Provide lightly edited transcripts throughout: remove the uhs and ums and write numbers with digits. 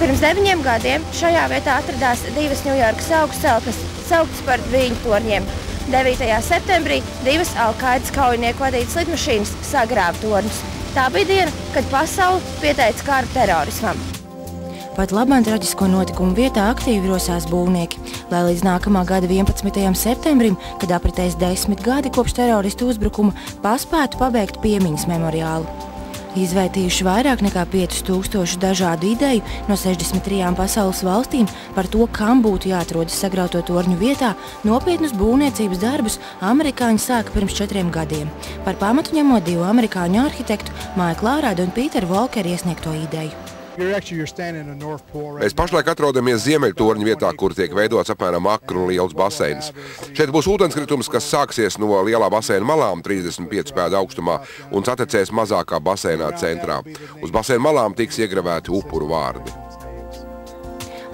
Pirms 9 gadiem šajā vietā atradās divas Ņujorkas augstceltnes, sauktas par Viļņu torņiem. 9. septembrī divas Al-Qaidas kaujinieku vadītas lidmašīnas sagrāva torņus. Tā bija diena, kad pasaule pieteica karu terorismam. Pat labāk traģisko notikumu vietā aktīvi rosās būvnieki, lai līdz nākamā gada 11. septembrim, kad apritēs 10 gadi kopš teroristu uzbrukuma, paspētu pabeigt piemiņas memoriālu. Izvērtījuši vairāk nekā 5000 dažādu ideju no 63 pasaules valstīm par to, kam būtu jāatrodas sagrauto torņu vietā, nopietnus būvniecības darbus amerikāņi sāka pirms 4 gadiem, par pamatu ņemot divu amerikāņu arhitektu Maiklu Ārādu un Pīteru Volkeru iesniegto ideju. Mēs pašlaik atrodamies Ziemeļtorņa vietā, kur tiek veidots apmēram akru un liels baseins. Šeit būs ūdenskritums, kas sāksies no lielā baseina malām 35 pēdu augstumā un satecēs mazākā baseinā centrā. Uz baseina malām tiks iegravēti upuru vārdi.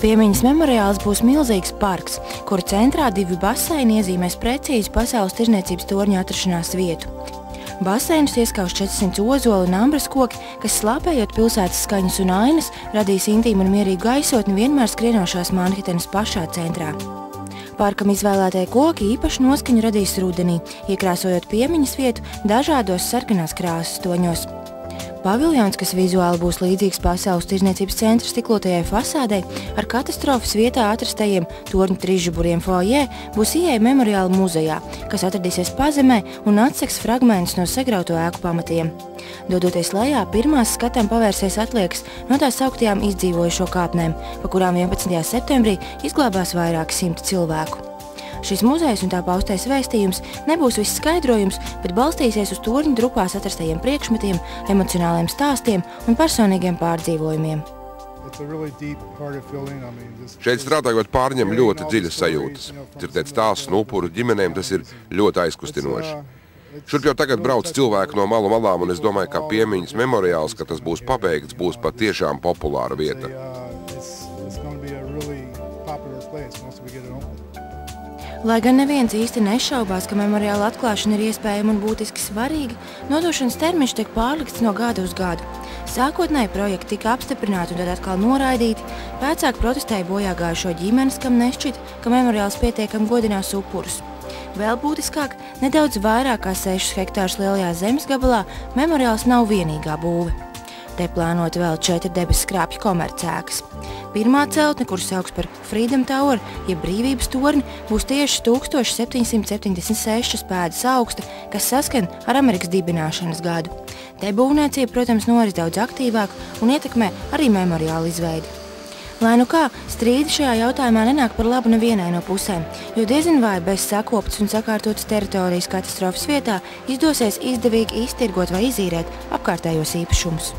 Piemiņas memoriāls būs milzīgs parks, kura centrā divi baseini iezīmēs precīzi pasaules tirzniecības torņa atrašanās vietu. Baseinus ieskauž 400 ozolu un ambras koki, kas slāpējot pilsētas skaņas un ainas, radīs intīmu un mierīgu gaisotni vienmēr skrienošās Manhetenas pašā centrā. Parkam izvēlētie koki īpaši noskaņu radīs rudenī, iekrāsojot piemiņas vietu dažādos sarkanās krāsas toņos. Paviljons, kas vizuāli būs līdzīgs pasaules tirzniecības centra stiklotajai fasādei, ar katastrofas vietā atrastajiem torņu trīsžuburiem foajē, būs ieeja memoriāla muzejā, kas atradīsies pazemē un atsegs fragmentus no sagrauto ēku pamatiem. Dodoties lejā, pirmās skatām pavērsies atliekas no tās sauktajām izdzīvojušo kāpnēm, pa kurām 11. septembrī izglābās vairāki 100 cilvēku. Šis muzejs un tā paustais vēstījums nebūs viss skaidrojums, bet balstīsies uz torņu drupās atrastajiem priekšmetiem, emocionāliem stāstiem un personīgiem pārdzīvojumiem. Šeit strādājot pārņem ļoti dziļas sajūtas. Dzirdēt stāstus no upuru ģimenēm, tas ir ļoti aizkustinoši. Šurp jau tagad brauc cilvēki no malu malām, un es domāju, ka piemiņas memoriāls, kad tas būs pabeigts, būs patiešām populāra vieta. Lai gan neviens īsti nešaubās, ka memoriāla atklāšana ir iespējama un būtiski svarīga, nodošanas termiņš tiek pārlikts no gada uz gadu. Sākotnēji projekti tika apstiprināti un tad atkal noraidīti. Vecāki protestēja bojāgājušo ģimenes, kam nešķita, ka memoriāls pietiekami godinās upurus. Vēl būtiskāk, nedaudz vairāk kā 6 hektārus lielajā zemes gabalā memoriāls nav vienīgā būve. Te plānoti vēl 4 debesu skrāpju komercēkas. Pirmā celtne, kuras sauks par Freedom Tower, jeb brīvības torni, būs tieši 1776 pēdas augsta, kas saskan ar Amerikas dibināšanas gadu. Te būvniecība, protams, noris daudz aktīvāk un ietekmē arī memoriāla izveidi. Lai nu kā, strīdi šajā jautājumā nenāk par labu nevienai no pusēm, jo diezin vai bez sakoptas un sakārtotas teritorijas katastrofas vietā izdosies izdevīgi iztirgot vai izīrēt apkārtējos īpašumus.